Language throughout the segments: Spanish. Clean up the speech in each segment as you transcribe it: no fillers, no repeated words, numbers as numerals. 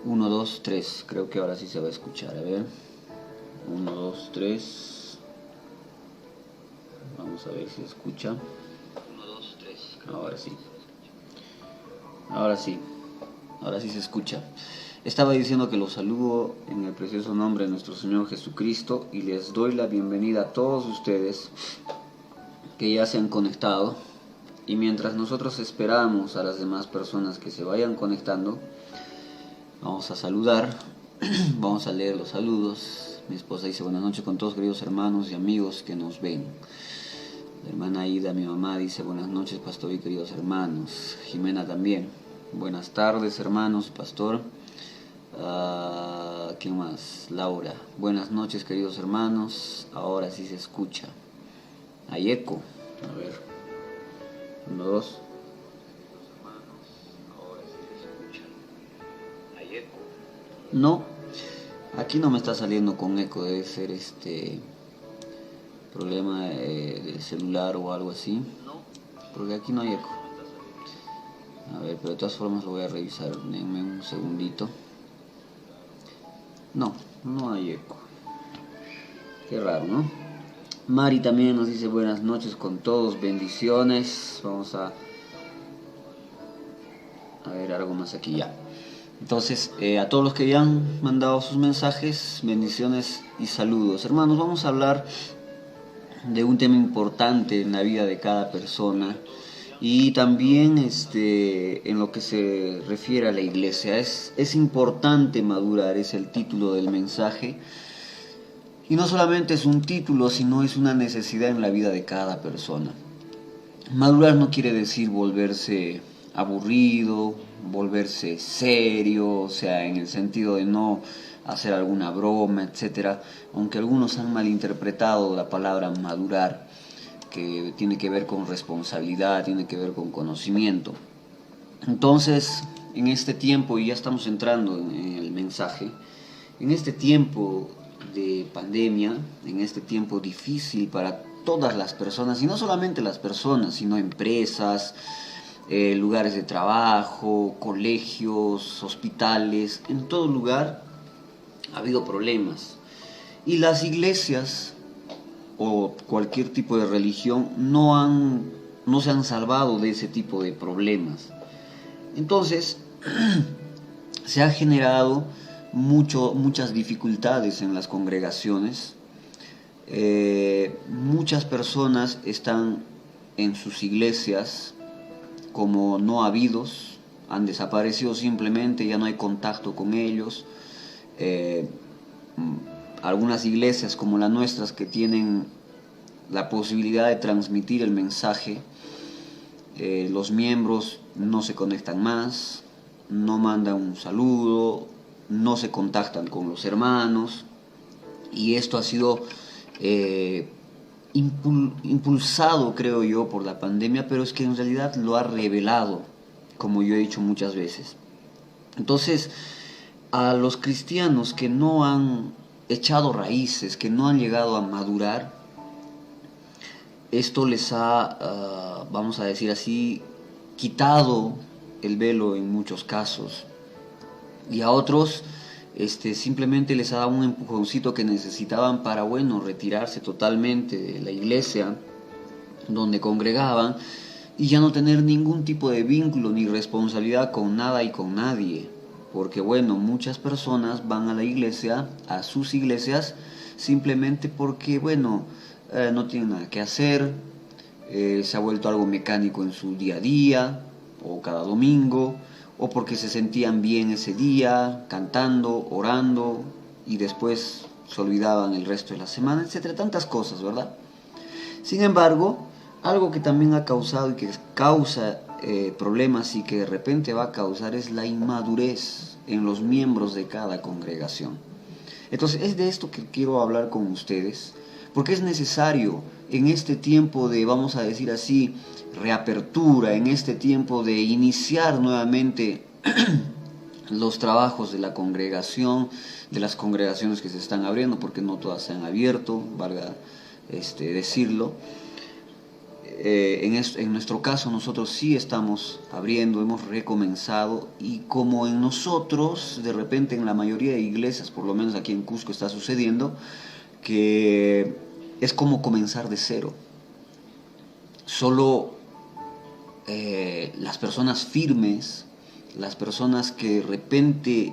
Uno, 2, 3. Creo que ahora sí se va a escuchar. A ver. Uno, 2, 3. Vamos a ver si se escucha. Uno, 2, 3. Ahora sí. Ahora sí. Ahora sí se escucha. Estaba diciendo que los saludo en el precioso nombre de nuestro Señor Jesucristo y les doy la bienvenida a todos ustedes que ya se han conectado. Y mientras nosotros esperamos a las demás personas que se vayan conectando, vamos a saludar, vamos a leer los saludos. Mi esposa dice buenas noches con todos queridos hermanos y amigos que nos ven. La hermana Aida, mi mamá, dice buenas noches pastor y queridos hermanos. Jimena también. Buenas tardes hermanos, pastor. ¿Quién más? Laura. Buenas noches queridos hermanos. Ahora sí se escucha. Hay eco. A ver. 1, 2. No, aquí no me está saliendo con eco, debe ser problema del celular o algo así, porque aquí no hay eco. A ver, pero de todas formas lo voy a revisar, denme un segundito. No, no hay eco. Qué raro, ¿no? Mari también nos dice buenas noches con todos, bendiciones. Vamos a ver algo más aquí ya. Entonces, a todos los que ya han mandado sus mensajes, bendiciones y saludos. Hermanos, vamos a hablar de un tema importante en la vida de cada persona y también en lo que se refiere a la iglesia. Es importante madurar, es el título del mensaje. Y no solamente es un título, sino es una necesidad en la vida de cada persona. Madurar no quiere decir volverse aburrido, volverse serio, o sea, en el sentido de no hacer alguna broma, etcétera, aunque algunos han malinterpretado la palabra madurar, que tiene que ver con responsabilidad, tiene que ver con conocimiento. Entonces, en este tiempo, y ya estamos entrando en el mensaje, en este tiempo de pandemia, en este tiempo difícil para todas las personas, y no solamente las personas, sino empresas, lugares de trabajo, colegios, hospitales, en todo lugar ha habido problemas. Y las iglesias o cualquier tipo de religión no se han salvado de ese tipo de problemas. Entonces, se ha generado muchas dificultades en las congregaciones. Muchas personas están en sus iglesias como no habidos, han desaparecido simplemente, ya no hay contacto con ellos. Algunas iglesias como las nuestras que tienen la posibilidad de transmitir el mensaje, los miembros no se conectan más, no mandan un saludo, no se contactan con los hermanos, y esto ha sido impulsado, creo yo, por la pandemia, pero es que en realidad lo ha revelado, como yo he dicho muchas veces. Entonces, a los cristianos que no han echado raíces, que no han llegado a madurar, esto les ha, vamos a decir así, quitado el velo en muchos casos, y a otros simplemente les ha dado un empujoncito que necesitaban para, retirarse totalmente de la iglesia donde congregaban y ya no tener ningún tipo de vínculo ni responsabilidad con nada y con nadie. Porque muchas personas van a la iglesia, a sus iglesias, simplemente porque, no tienen nada que hacer, se ha vuelto algo mecánico en su día a día, o cada domingo, o porque se sentían bien ese día, cantando, orando, y después se olvidaban el resto de la semana, etcétera, tantas cosas, ¿verdad? Sin embargo, algo que también ha causado y que causa problemas y que de repente va a causar es la inmadurez en los miembros de cada congregación. Entonces es de esto que quiero hablar con ustedes, porque es necesario en este tiempo de, vamos a decir así, reapertura, en este tiempo de iniciar nuevamente los trabajos de la congregación, de las congregaciones que se están abriendo, porque no todas se han abierto, valga decirlo. en nuestro caso nosotros sí estamos abriendo, hemos recomenzado, y como en nosotros, de repente en la mayoría de iglesias, por lo menos aquí en Cusco está sucediendo, que es como comenzar de cero. Solo las personas firmes, las personas que de repente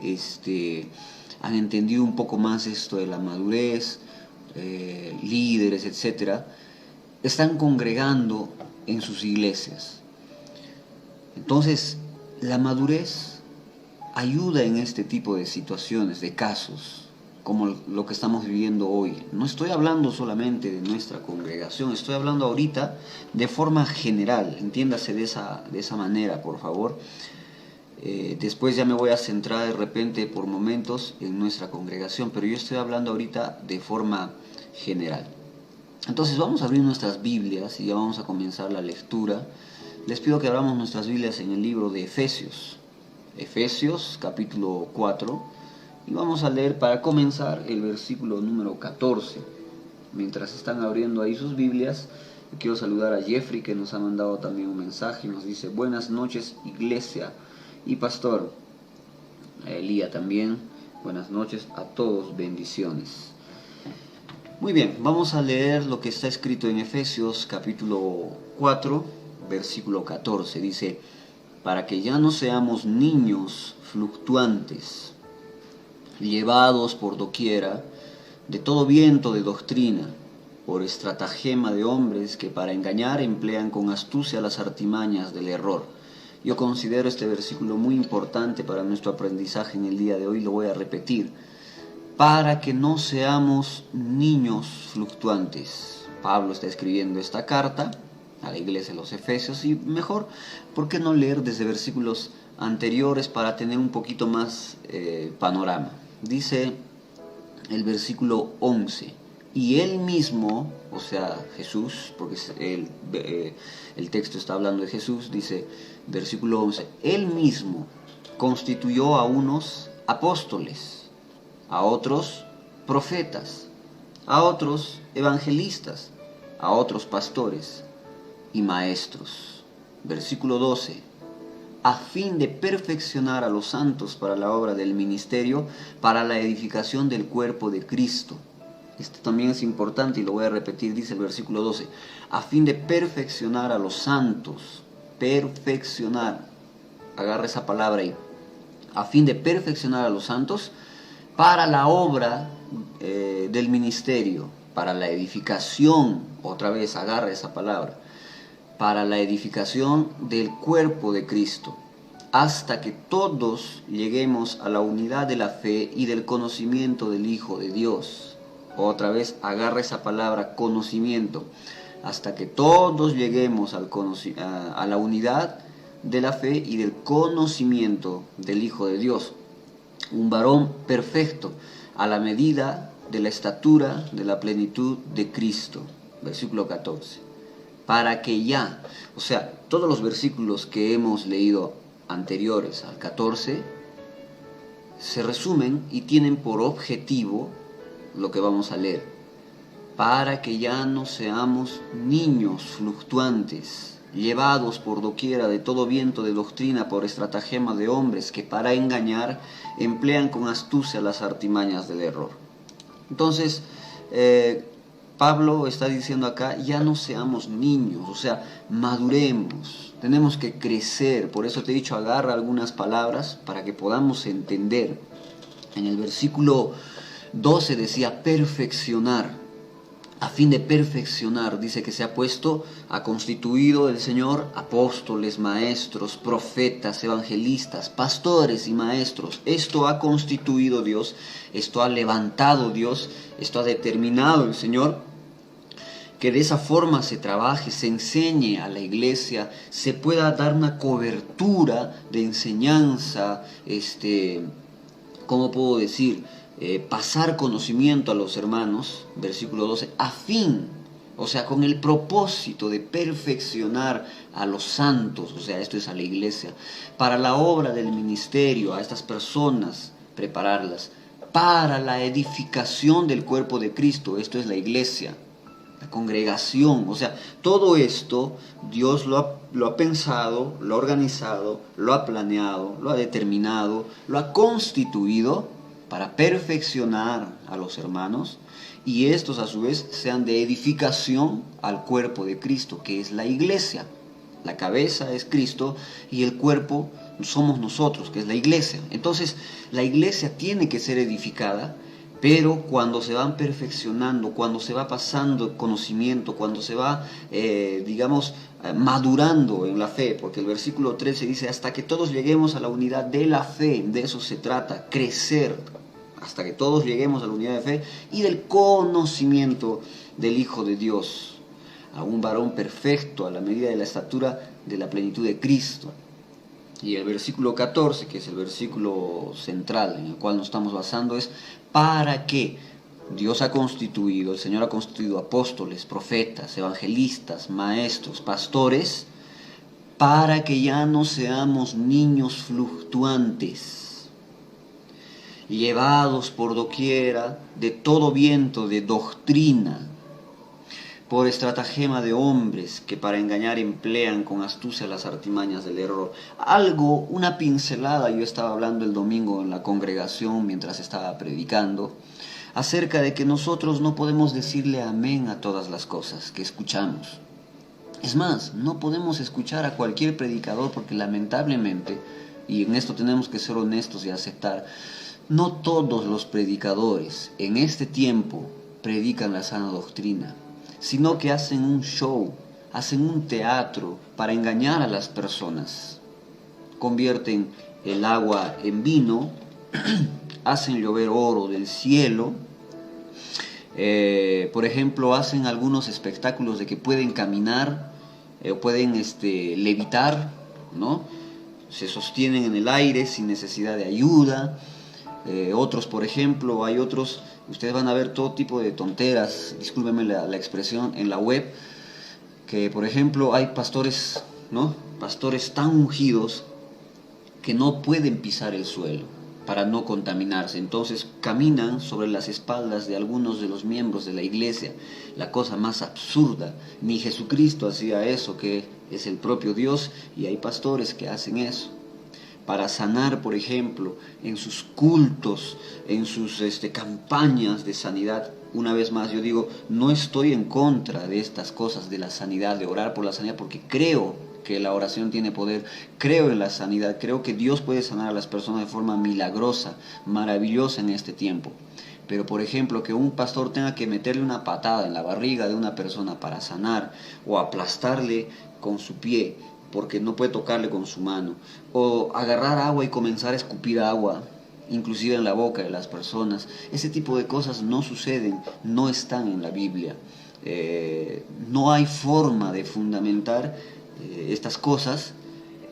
han entendido un poco más esto de la madurez, líderes, etcétera, están congregando en sus iglesias. Entonces, la madurez ayuda en este tipo de situaciones, de casos, como lo que estamos viviendo hoy. No estoy hablando solamente de nuestra congregación, estoy hablando ahorita de forma general, entiéndase de esa manera, por favor. Después ya me voy a centrar de repente por momentos en nuestra congregación, pero yo estoy hablando ahorita de forma general. Entonces vamos a abrir nuestras Biblias y ya vamos a comenzar la lectura. Les pido que abramos nuestras Biblias en el libro de Efesios. Efesios capítulo 4. Y vamos a leer para comenzar el versículo número 14. Mientras están abriendo ahí sus Biblias, quiero saludar a Jeffrey, que nos ha mandado también un mensaje. Nos dice: buenas noches, iglesia y pastor. A Elía también, buenas noches a todos, bendiciones. Muy bien, vamos a leer lo que está escrito en Efesios capítulo 4, versículo 14. Dice: para que ya no seamos niños fluctuantes, llevados por doquiera de todo viento de doctrina, por estratagema de hombres que para engañar emplean con astucia las artimañas del error. Yo considero este versículo muy importante para nuestro aprendizaje en el día de hoy, lo voy a repetir. Para que no seamos niños fluctuantes. Pablo está escribiendo esta carta a la iglesia de los Efesios, y mejor, ¿por qué no leer desde versículos anteriores para tener un poquito más panorama? Dice el versículo 11: y él mismo, o sea Jesús, porque el texto está hablando de Jesús, dice versículo 11, él mismo constituyó a unos apóstoles, a otros profetas, a otros evangelistas, a otros pastores y maestros. Versículo 12, a fin de perfeccionar a los santos para la obra del ministerio, para la edificación del cuerpo de Cristo. Esto también es importante y lo voy a repetir, dice el versículo 12, a fin de perfeccionar a los santos, perfeccionar, agarra esa palabra ahí, a fin de perfeccionar a los santos, para la obra del ministerio, para la edificación, otra vez agarra esa palabra, para la edificación del cuerpo de Cristo, hasta que todos lleguemos a la unidad de la fe y del conocimiento del Hijo de Dios. Otra vez agarra esa palabra, conocimiento, hasta que todos lleguemos a la unidad de la fe y del conocimiento del Hijo de Dios. Un varón perfecto, a la medida de la estatura de la plenitud de Cristo. Versículo 14. Para que ya, o sea, todos los versículos que hemos leído anteriores al 14 se resumen y tienen por objetivo lo que vamos a leer. Para que ya no seamos niños fluctuantes, llevados por doquiera de todo viento de doctrina, por estratagema de hombres que para engañar emplean con astucia las artimañas del error. Entonces, Pablo está diciendo acá, ya no seamos niños, o sea, maduremos, tenemos que crecer. Por eso te he dicho, agarra algunas palabras para que podamos entender. En el versículo 12 decía perfeccionar. A fin de perfeccionar, dice que se ha constituido el Señor apóstoles, maestros, profetas, evangelistas, pastores y maestros. Esto ha constituido Dios, esto ha levantado Dios, esto ha determinado el Señor, que de esa forma se trabaje, se enseñe a la iglesia, se pueda dar una cobertura de enseñanza, ¿cómo puedo decir? Pasar conocimiento a los hermanos, versículo 12, a fin, o sea, con el propósito de perfeccionar a los santos, o sea, esto es a la iglesia, para la obra del ministerio, a estas personas, prepararlas, para la edificación del cuerpo de Cristo, esto es la iglesia, la congregación. O sea, todo esto Dios lo ha pensado, lo ha organizado, lo ha planeado, lo ha determinado, lo ha constituido para perfeccionar a los hermanos, y estos a su vez sean de edificación al cuerpo de Cristo, que es la iglesia. La cabeza es Cristo y el cuerpo somos nosotros, que es la iglesia. Entonces, la iglesia tiene que ser edificada, pero cuando se van perfeccionando, cuando se va pasando conocimiento, cuando se va, madurando en la fe, porque el versículo 13 dice, hasta que todos lleguemos a la unidad de la fe, de eso se trata, crecer, hasta que todos lleguemos a la unidad de fe y del conocimiento del Hijo de Dios, a un varón perfecto, a la medida de la estatura de la plenitud de Cristo. Y el versículo 14, que es el versículo central en el cual nos estamos basando, es para que Dios ha constituido, el Señor ha constituido apóstoles, profetas, evangelistas, maestros, pastores, para que ya no seamos niños fluctuantes, llevados por doquiera de todo viento de doctrina, por estratagema de hombres que para engañar emplean con astucia las artimañas del error. Una pincelada, yo estaba hablando el domingo en la congregación mientras estaba predicando, acerca de que nosotros no podemos decirle amén a todas las cosas que escuchamos. Es más, no podemos escuchar a cualquier predicador porque lamentablemente, y en esto tenemos que ser honestos y aceptar, no todos los predicadores en este tiempo predican la sana doctrina, sino que hacen un show, hacen un teatro para engañar a las personas. Convierten el agua en vino, hacen llover oro del cielo. Por ejemplo, hacen algunos espectáculos de que pueden caminar, pueden levitar, ¿no? Se sostienen en el aire sin necesidad de ayuda. Otros, por ejemplo, hay otros, ustedes van a ver todo tipo de tonteras, discúlpenme la expresión, en la web, que por ejemplo hay pastores, ¿no? Pastores tan ungidos que no pueden pisar el suelo para no contaminarse, entonces caminan sobre las espaldas de algunos de los miembros de la iglesia, la cosa más absurda. Ni Jesucristo hacía eso, que es el propio Dios, y hay pastores que hacen eso para sanar, por ejemplo, en sus cultos, en sus campañas de sanidad. Una vez más, yo digo, no estoy en contra de estas cosas, de la sanidad, de orar por la sanidad, porque creo que la oración tiene poder, creo en la sanidad, creo que Dios puede sanar a las personas de forma milagrosa, maravillosa en este tiempo. Pero, por ejemplo, que un pastor tenga que meterle una patada en la barriga de una persona para sanar, o aplastarle con su pie, porque no puede tocarle con su mano, o agarrar agua y comenzar a escupir agua, inclusive en la boca de las personas. Ese tipo de cosas no suceden, no están en la Biblia. No hay forma de fundamentar estas cosas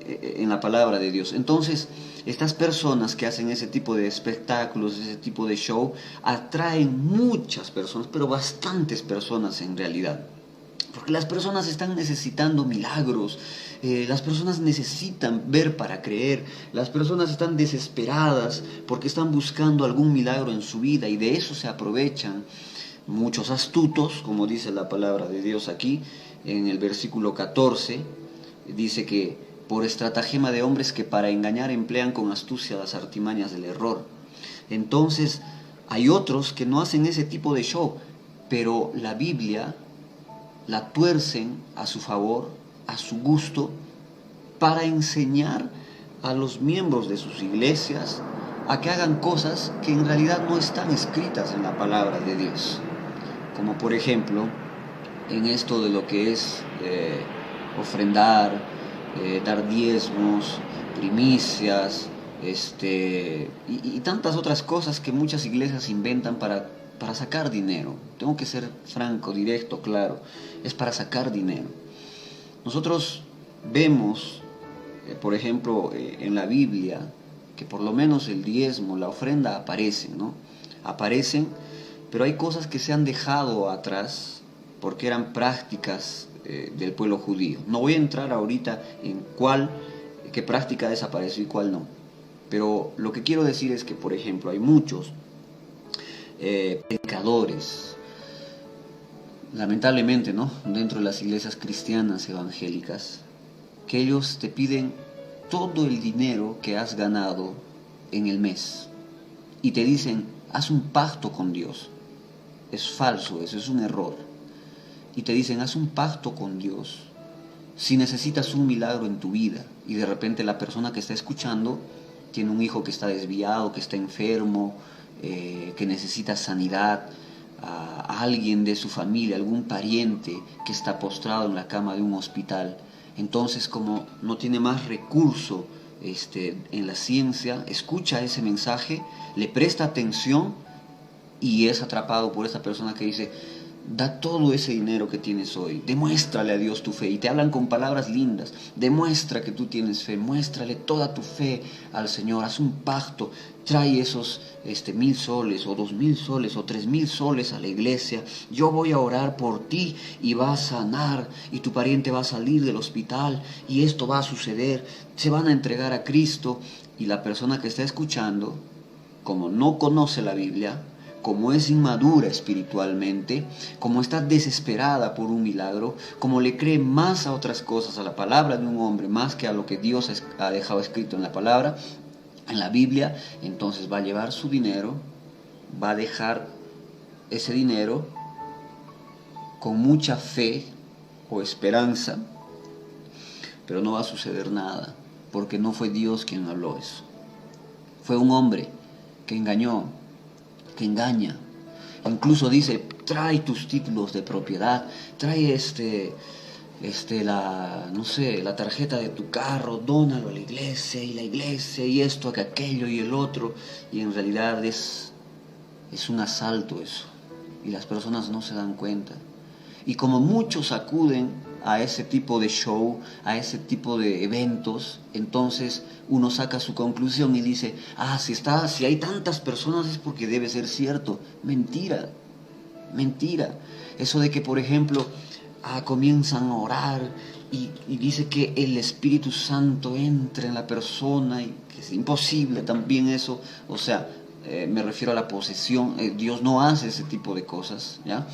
en la palabra de Dios. Entonces, estas personas que hacen ese tipo de espectáculos, ese tipo de show, atraen muchas personas, pero bastantes personas en realidad. Porque las personas están necesitando milagros, las personas necesitan ver para creer, las personas están desesperadas porque están buscando algún milagro en su vida, y de eso se aprovechan muchos astutos, como dice la palabra de Dios aquí, en el versículo 14, dice que por estratagema de hombres que para engañar emplean con astucia las artimañas del error. Entonces, hay otros que no hacen ese tipo de show, pero la Biblia la tuercen a su favor, a su gusto, para enseñar a los miembros de sus iglesias a que hagan cosas que en realidad no están escritas en la palabra de Dios. Como por ejemplo, en esto de lo que es ofrendar, dar diezmos, primicias, y tantas otras cosas que muchas iglesias inventan para sacar dinero. Tengo que ser franco, directo, claro. Es para sacar dinero. Nosotros vemos, por ejemplo, en la Biblia, que por lo menos el diezmo, la ofrenda aparecen, ¿no? Aparecen, pero hay cosas que se han dejado atrás porque eran prácticas del pueblo judío. No voy a entrar ahorita en qué práctica desapareció y cuál no. Pero lo que quiero decir es que, por ejemplo, hay muchos predicadores lamentablemente, ¿no? Dentro de las iglesias cristianas evangélicas, que ellos te piden todo el dinero que has ganado en el mes y te dicen, haz un pacto con Dios. Es falso, eso es un error. Y te dicen, haz un pacto con Dios si necesitas un milagro en tu vida. Y de repente la persona que está escuchando tiene un hijo que está desviado, que está enfermo, que necesita sanidad, a alguien de su familia, algún pariente que está postrado en la cama de un hospital. Entonces, como no tiene más recurso en la ciencia, escucha ese mensaje, le presta atención y es atrapado por esa persona que dice, da todo ese dinero que tienes hoy, demuéstrale a Dios tu fe. Y te hablan con palabras lindas, demuestra que tú tienes fe, muéstrale toda tu fe al Señor, haz un pacto, trae esos 1,000 soles o 2,000 soles o 3,000 soles a la iglesia, yo voy a orar por ti y va a sanar y tu pariente va a salir del hospital y esto va a suceder, se van a entregar a Cristo. Y la persona que está escuchando, como no conoce la Biblia, como es inmadura espiritualmente, como está desesperada por un milagro, como le cree más a otras cosas, a la palabra de un hombre, más que a lo que Dios ha dejado escrito en la palabra, en la Biblia, entonces va a llevar su dinero, va a dejar ese dinero con mucha fe o esperanza, pero no va a suceder nada, porque no fue Dios quien habló eso. Fue un hombre que engañó, que engaña. Incluso dice, trae tus títulos de propiedad, trae la tarjeta de tu carro, dónalo a la iglesia y esto, que aquello y el otro. Y en realidad es un asalto eso. Y las personas no se dan cuenta. Y como muchos acuden a ese tipo de show, a ese tipo de eventos, entonces uno saca su conclusión y dice, si hay tantas personas es porque debe ser cierto. Mentira, mentira. Eso de que, por ejemplo, comienzan a orar y dice que el Espíritu Santo entra en la persona y que es imposible también eso. O sea, me refiero a la posesión. Dios no hace ese tipo de cosas, ¿ya?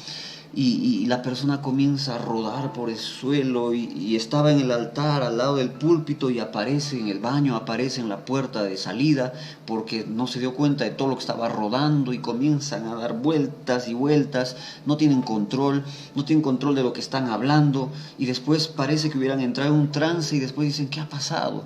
Y la persona comienza a rodar por el suelo y estaba en el altar al lado del púlpito y aparece en el baño, aparece en la puerta de salida porque no se dio cuenta de todo lo que estaba rodando y comienzan a dar vueltas y vueltas, no tienen control de lo que están hablando y después parece que hubieran entrado en un trance y después dicen, ¿qué ha pasado?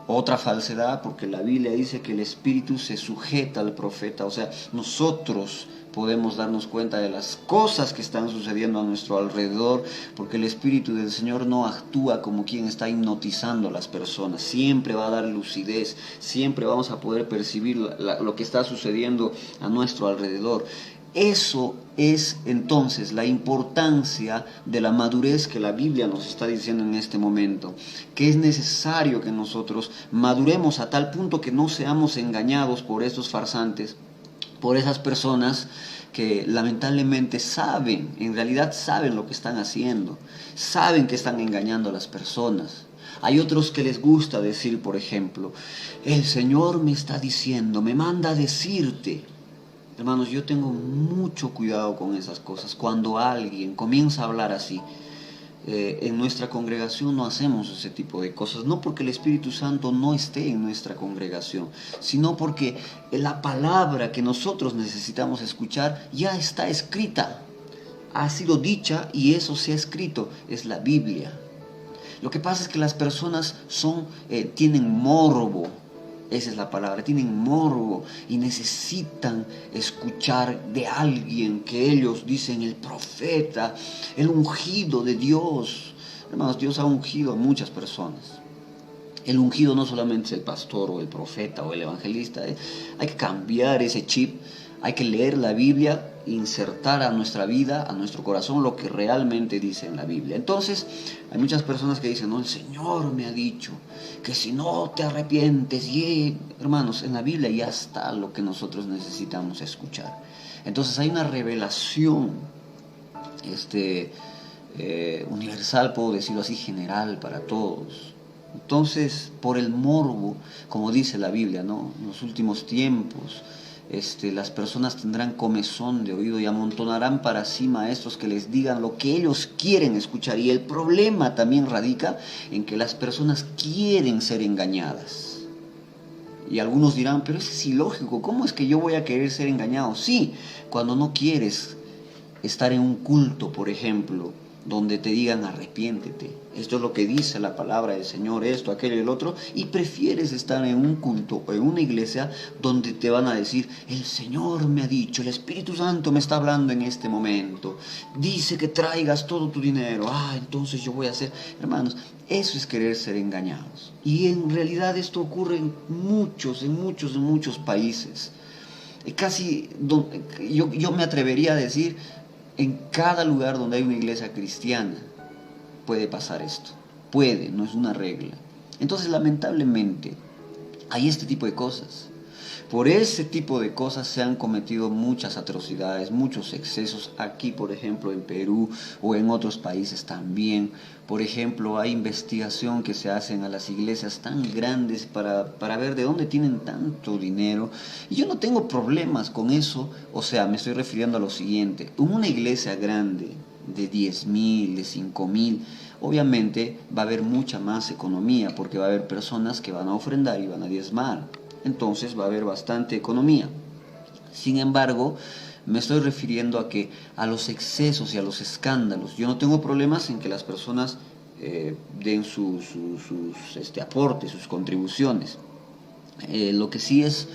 Otra falsedad, porque la Biblia dice que el Espíritu se sujeta al profeta, o sea, nosotros podemos darnos cuenta de las cosas que están sucediendo a nuestro alrededor, porque el Espíritu del Señor no actúa como quien está hipnotizando a las personas, siempre va a dar lucidez, siempre vamos a poder percibir lo que está sucediendo a nuestro alrededor. Eso es entonces la importancia de la madurez que la Biblia nos está diciendo en este momento, que es necesario que nosotros maduremos a tal punto que no seamos engañados por estos farsantes, por esas personas que lamentablemente en realidad saben lo que están haciendo, saben que están engañando a las personas. Hay otros que les gusta decir, por ejemplo, el Señor me está diciendo, me manda a decirte. Hermanos, yo tengo mucho cuidado con esas cosas. Cuando alguien comienza a hablar así, en nuestra congregación no hacemos ese tipo de cosas, no porque el Espíritu Santo no esté en nuestra congregación, sino porque la palabra que nosotros necesitamos escuchar ya está escrita, ha sido dicha y eso se ha escrito, es la Biblia. Lo que pasa es que las personas tienen morbo. Esa es la palabra, tienen morbo y necesitan escuchar de alguien que ellos dicen el profeta, el ungido de Dios. Hermanos, Dios ha ungido a muchas personas. El ungido no solamente es el pastor o el profeta o el evangelista. Hay que cambiar ese chip, hay que leer la Biblia, insertar a nuestra vida, a nuestro corazón, lo que realmente dice en la Biblia. Entonces, hay muchas personas que dicen, no, el Señor me ha dicho que si no te arrepientes, hermanos, en la Biblia ya está lo que nosotros necesitamos escuchar. Entonces, hay una revelación universal, puedo decirlo así, general para todos. Entonces, por el morbo, como dice la Biblia, ¿no? En los últimos tiempos, las personas tendrán comezón de oído y amontonarán para sí maestros que les digan lo que ellos quieren escuchar. Y el problema también radica en que las personas quieren ser engañadas. Y algunos dirán, pero eso es ilógico, ¿cómo es que yo voy a querer ser engañado? Sí, cuando no quieres estar en un culto, por ejemplo, donde te digan arrepiéntete, esto es lo que dice la palabra del Señor, esto, aquello y el otro, y prefieres estar en un culto o en una iglesia donde te van a decir, el Señor me ha dicho, el Espíritu Santo me está hablando en este momento, dice que traigas todo tu dinero, entonces yo voy a hacer, hermanos, eso es querer ser engañados. Y en realidad esto ocurre en muchos países. Casi, yo me atrevería a decir, en cada lugar donde hay una iglesia cristiana puede pasar esto. Puede, no es una regla. Entonces, lamentablemente, hay este tipo de cosas. Por ese tipo de cosas se han cometido muchas atrocidades, muchos excesos aquí, por ejemplo, en Perú o en otros países también. Por ejemplo, hay investigación que se hacen a las iglesias tan grandes para ver de dónde tienen tanto dinero. Y yo no tengo problemas con eso, o sea, me estoy refiriendo a lo siguiente. Una iglesia grande de 10.000, de 5.000, obviamente va a haber mucha más economía porque va a haber personas que van a ofrendar y van a diezmar. Entonces va a haber bastante economía. Sin embargo, me estoy refiriendo a los excesos y a los escándalos. Yo no tengo problemas en que las personas den sus aportes, sus contribuciones. Lo que sí es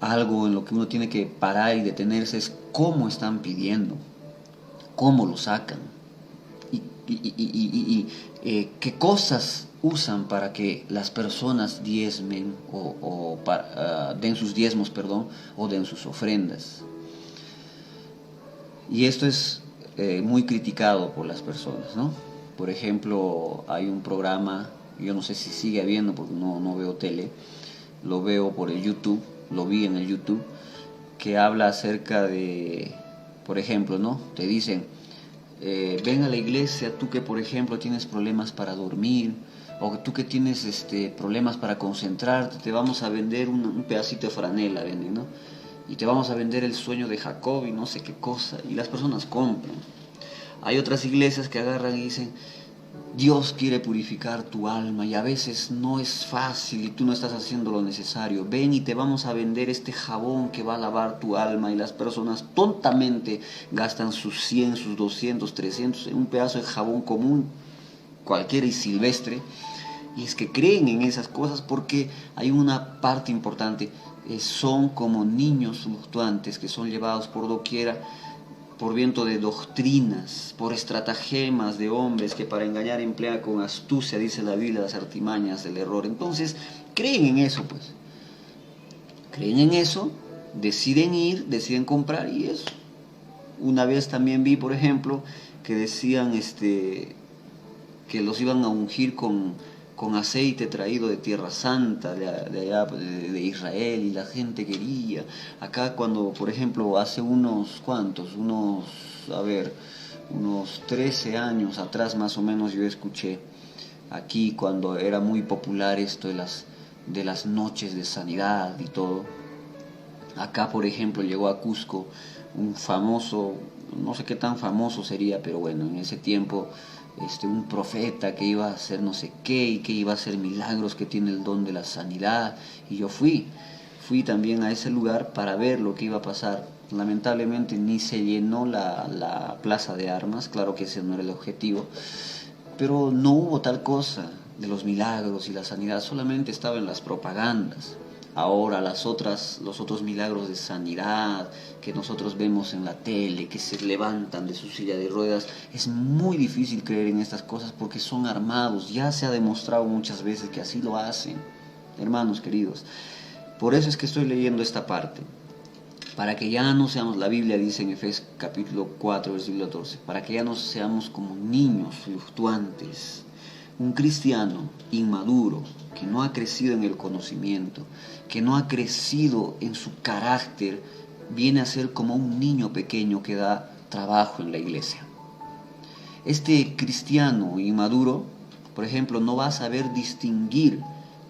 algo en lo que uno tiene que parar y detenerse es cómo están pidiendo, cómo lo sacan y qué cosas usan para que las personas diezmen den sus diezmos, o den sus ofrendas. Y esto es muy criticado por las personas, ¿no? Por ejemplo, hay un programa, yo no sé si sigue habiendo porque no veo tele, lo veo por el YouTube, lo vi en el YouTube, que habla acerca de, por ejemplo, ¿no? Te dicen, ven a la iglesia, tú que por ejemplo tienes problemas para dormir, o tú que tienes problemas para concentrarte, te vamos a vender un pedacito de franela, venden, ¿no? Y te vamos a vender el sueño de Jacob y no sé qué cosa, y las personas compran. Hay otras iglesias que agarran y dicen, Dios quiere purificar tu alma y a veces no es fácil y tú no estás haciendo lo necesario. Ven y te vamos a vender este jabón que va a lavar tu alma, y las personas tontamente gastan sus 100, sus 200, 300 en un pedazo de jabón común, cualquiera y silvestre. Y es que creen en esas cosas porque hay una parte importante. Son como niños fluctuantes que son llevados por doquiera por viento de doctrinas, por estratagemas de hombres que para engañar emplean con astucia, dice la Biblia, las artimañas del error. Entonces, creen en eso, pues. Creen en eso, deciden ir, deciden comprar y eso. Una vez también vi, por ejemplo, que decían que los iban a ungir con aceite traído de Tierra Santa, de allá, de Israel, y la gente quería. Acá cuando, por ejemplo, hace unos 13 años atrás más o menos, yo escuché aquí cuando era muy popular esto de las noches de sanidad y todo. Acá, por ejemplo, llegó a Cusco un famoso, no sé qué tan famoso sería, pero bueno, en ese tiempo un profeta que iba a hacer no sé qué y que iba a hacer milagros, que tiene el don de la sanidad. Y yo fui también a ese lugar para ver lo que iba a pasar. Lamentablemente ni se llenó la plaza de armas, claro que ese no era el objetivo, pero no hubo tal cosa de los milagros y la sanidad, solamente estaba en las propagandas. Ahora los otros milagros de sanidad que nosotros vemos en la tele, que se levantan de su silla de ruedas, es muy difícil creer en estas cosas porque son armados. Ya se ha demostrado muchas veces que así lo hacen, hermanos queridos. Por eso es que estoy leyendo esta parte, para que ya no seamos, la Biblia dice en Efesios capítulo 4, versículo 14, para que ya no seamos como niños fluctuantes. Un cristiano inmaduro, que no ha crecido en el conocimiento, que no ha crecido en su carácter, viene a ser como un niño pequeño que da trabajo en la iglesia. Este cristiano inmaduro, por ejemplo, no va a saber distinguir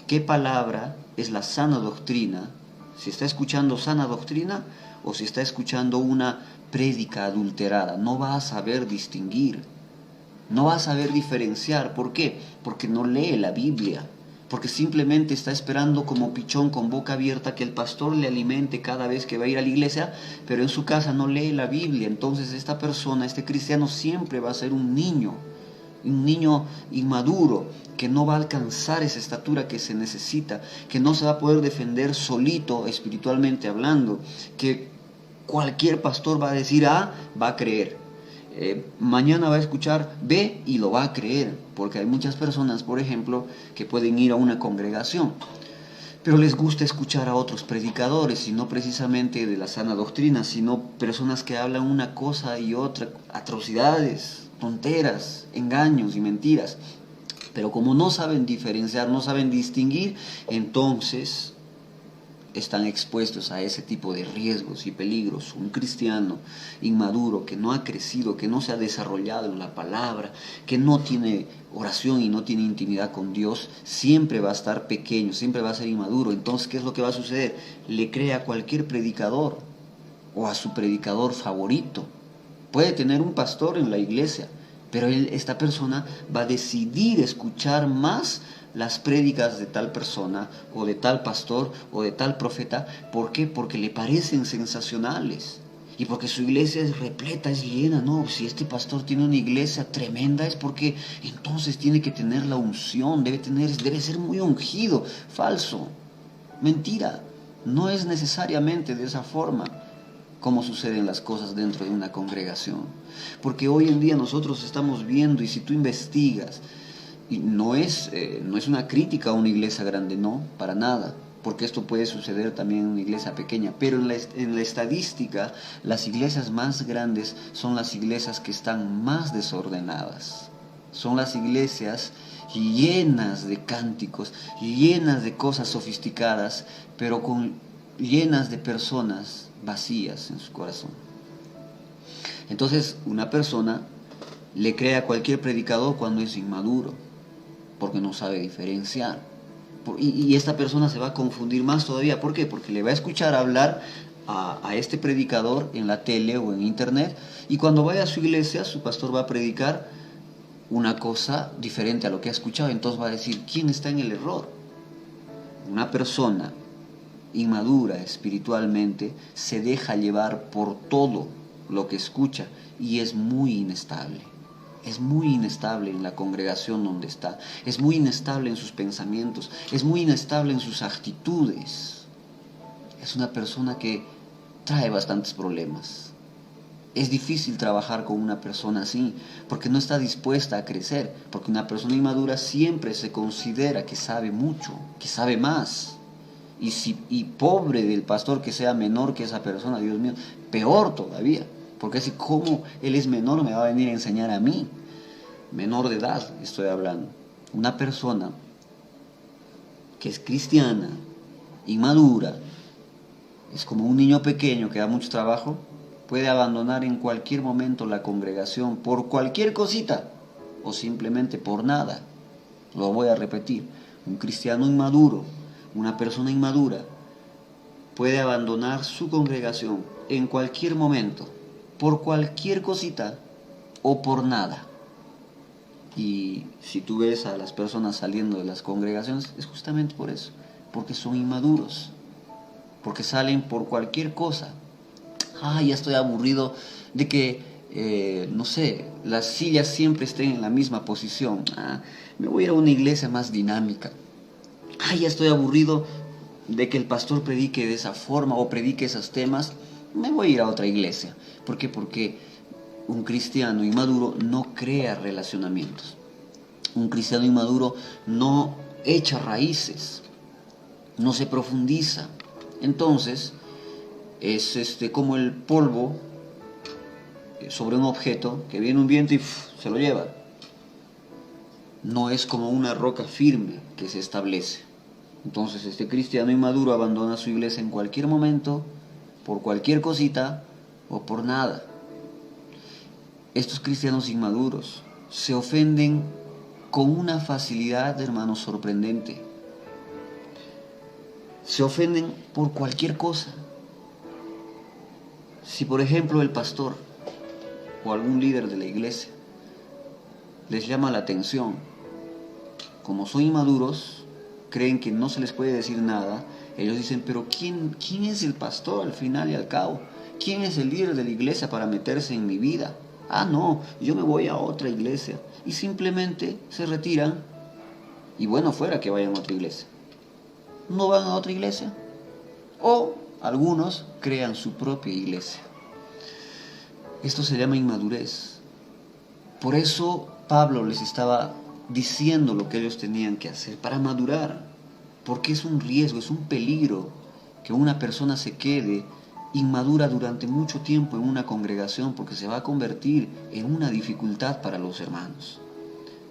qué palabra es la sana doctrina si está escuchando sana doctrina o si está escuchando una prédica adulterada. No va a saber distinguir, no va a saber diferenciar. ¿Por qué? Porque no lee la Biblia, porque simplemente está esperando como pichón con boca abierta que el pastor le alimente cada vez que va a ir a la iglesia, pero en su casa no lee la Biblia. Entonces esta persona, este cristiano, siempre va a ser un niño inmaduro, que no va a alcanzar esa estatura que se necesita, que no se va a poder defender solito espiritualmente hablando, que cualquier pastor va a decir A, va a creer. Mañana va a escuchar B y lo va a creer, porque hay muchas personas, por ejemplo, que pueden ir a una congregación, pero les gusta escuchar a otros predicadores, y no precisamente de la sana doctrina, sino personas que hablan una cosa y otra, atrocidades, tonteras, engaños y mentiras. Pero como no saben diferenciar, no saben distinguir, entonces están expuestos a ese tipo de riesgos y peligros. Un cristiano inmaduro que no ha crecido, que no se ha desarrollado en la palabra, que no tiene oración y no tiene intimidad con Dios, siempre va a estar pequeño, siempre va a ser inmaduro. Entonces, ¿qué es lo que va a suceder? Le cree a cualquier predicador o a su predicador favorito. Puede tener un pastor en la iglesia, pero esta persona va a decidir escuchar más las prédicas de tal persona o de tal pastor o de tal profeta. ¿Por qué? Porque le parecen sensacionales y porque su iglesia es repleta, es llena. No, si este pastor tiene una iglesia tremenda es porque entonces tiene que tener la unción, debe ser muy ungido. Falso, mentira, no es necesariamente de esa forma cómo suceden las cosas dentro de una congregación. Porque hoy en día nosotros estamos viendo, y si tú investigas, y no es una crítica a una iglesia grande, no, para nada, porque esto puede suceder también en una iglesia pequeña, pero en la estadística, las iglesias más grandes son las iglesias que están más desordenadas, son las iglesias llenas de cánticos, llenas de cosas sofisticadas, pero llenas de personas vacías en su corazón. Entonces, una persona le cree a cualquier predicador cuando es inmaduro, porque no sabe diferenciar. Y esta persona se va a confundir más todavía. ¿Por qué? Porque le va a escuchar hablar a este predicador en la tele o en internet, y cuando vaya a su iglesia, su pastor va a predicar una cosa diferente a lo que ha escuchado. Entonces va a decir, ¿quién está en el error? Una persona inmadura espiritualmente se deja llevar por todo lo que escucha y es muy inestable. Es muy inestable en la congregación donde está, es muy inestable en sus pensamientos, es muy inestable en sus actitudes. Es una persona que trae bastantes problemas. Es difícil trabajar con una persona así, porque no está dispuesta a crecer, porque una persona inmadura siempre se considera que sabe mucho, que sabe más. Y pobre del pastor que sea menor que esa persona, Dios mío, peor todavía, porque así como él es menor me va a venir a enseñar a mí, menor de edad estoy hablando. Una persona que es cristiana, inmadura, es como un niño pequeño que da mucho trabajo, puede abandonar en cualquier momento la congregación por cualquier cosita o simplemente por nada. Lo voy a repetir, un cristiano inmaduro, una persona inmadura puede abandonar su congregación en cualquier momento, por cualquier cosita o por nada. Y si tú ves a las personas saliendo de las congregaciones, es justamente por eso, porque son inmaduros, porque salen por cualquier cosa. Ya estoy aburrido de que, no sé, las sillas siempre estén en la misma posición. Me voy a ir a una iglesia más dinámica. Ya estoy aburrido de que el pastor predique de esa forma o predique esos temas. Me voy a ir a otra iglesia. ¿Por qué? Porque un cristiano inmaduro no crea relacionamientos. Un cristiano inmaduro no echa raíces, no se profundiza. Entonces, es como el polvo sobre un objeto que viene un viento y se lo lleva. No es como una roca firme que se establece. Entonces este cristiano inmaduro abandona su iglesia en cualquier momento, por cualquier cosita o por nada. Estos cristianos inmaduros se ofenden con una facilidad, hermano, sorprendente. Se ofenden por cualquier cosa. Si por ejemplo el pastor o algún líder de la iglesia les llama la atención, como son inmaduros, creen que no se les puede decir nada, ellos dicen, pero ¿quién es el pastor al final y al cabo? ¿Quién es el líder de la iglesia para meterse en mi vida? Ah, no, yo me voy a otra iglesia. Y simplemente se retiran y bueno, fuera que vayan a otra iglesia. No van a otra iglesia. O algunos crean su propia iglesia. Esto se llama inmadurez. Por eso Pablo les estaba diciendo lo que ellos tenían que hacer para madurar. Porque es un riesgo, es un peligro que una persona se quede inmadura durante mucho tiempo en una congregación, porque se va a convertir en una dificultad para los hermanos.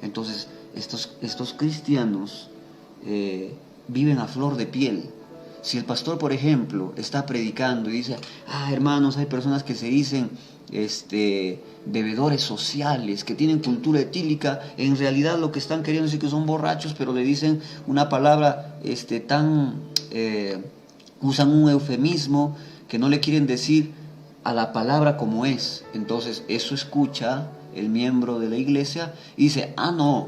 Entonces, estos cristianos viven a flor de piel. Si el pastor, por ejemplo, está predicando y dice, hermanos, hay personas que se dicen bebedores sociales, que tienen cultura etílica, en realidad lo que están queriendo decir que son borrachos, pero le dicen una palabra usan un eufemismo que no le quieren decir a la palabra como es. Entonces eso escucha el miembro de la iglesia y dice, no,